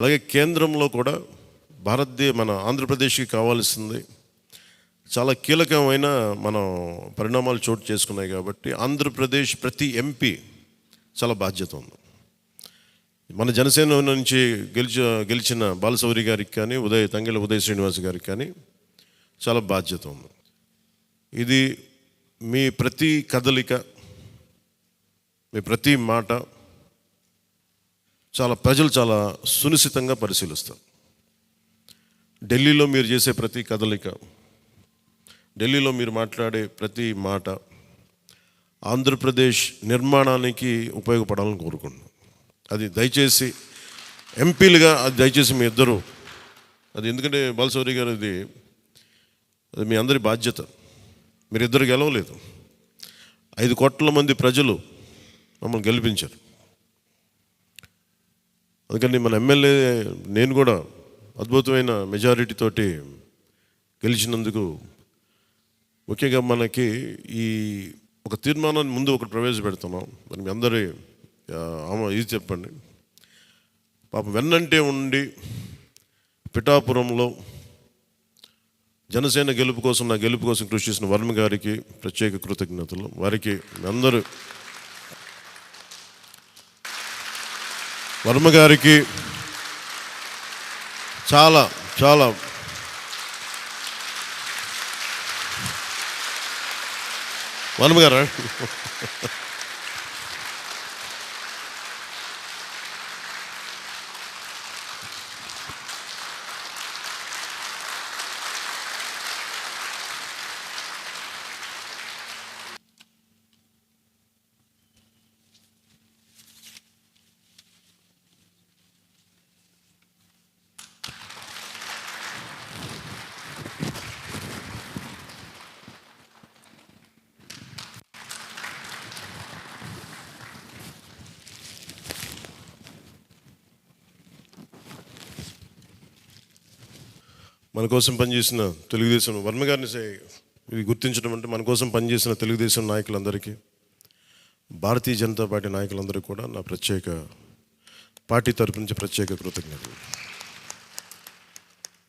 అలాగే కేంద్రంలో కూడా మన ఆంధ్రప్రదేశ్కి కావాల్సింది చాలా కీలకమైన మనం పరిణామాలు చోటు చేసుకున్నాయి. కాబట్టి ఆంధ్రప్రదేశ్ ప్రతి ఎంపీ చాలా బాధ్యత ఉంది. మన జనసేన నుంచి గెలిచిన బాలశౌరి గారికి కానీ తంగెళ్ళ ఉదయ్ శ్రీనివాస్ గారికి కానీ చాలా బాధ్యత ఉంది. ఇది మీ ప్రతి కదలిక, మీ ప్రతి మాట ప్రజలు చాలా సునిశ్చితంగా పరిశీలిస్తారు. ఢిల్లీలో మీరు చేసే ప్రతి కదలిక, ఢిల్లీలో మీరు మాట్లాడే ప్రతి మాట ఆంధ్రప్రదేశ్ నిర్మాణానికి ఉపయోగపడాలని కోరుకుంటున్నాను. అది దయచేసి ఎంపీలుగా దయచేసి మీ ఇద్దరు ఎందుకంటే బాలశౌరి గారు అది మీ అందరి బాధ్యత. మీరిద్దరు గెలవలేదు, 5 కోట్ల మంది ప్రజలు మమ్మల్ని గెలిపించారు. అందుకని మన ఎమ్మెల్యే నేను కూడా అద్భుతమైన మెజారిటీ తోటి గెలిచినందుకు ముఖ్యంగా మనకి ఈ ఒక తీర్మానాన్ని ముందు ఒకటి ప్రవేశపెడుతున్నాం. మరి మీ అందరి ఇది చెప్పండి. పాపం వెన్నంటే ఉండి పిఠాపురంలో జనసేన గెలుపు కోసం, నా గెలుపు కోసం కృషి చేసిన వర్మ గారికి ప్రత్యేక కృతజ్ఞతలు. వారికి అందరూ వర్మ గారికి చాలా చాలా వర్మ గారు మన కోసం పనిచేసిన తెలుగుదేశం వర్మ గారిని ఇది గుర్తించడం అంటే మన కోసం పనిచేసిన తెలుగుదేశం నాయకులందరికీ, భారతీయ జనతా పార్టీ నాయకులందరికీ కూడా నా పార్టీ తరపు నుంచి ప్రత్యేక కృతజ్ఞతలు.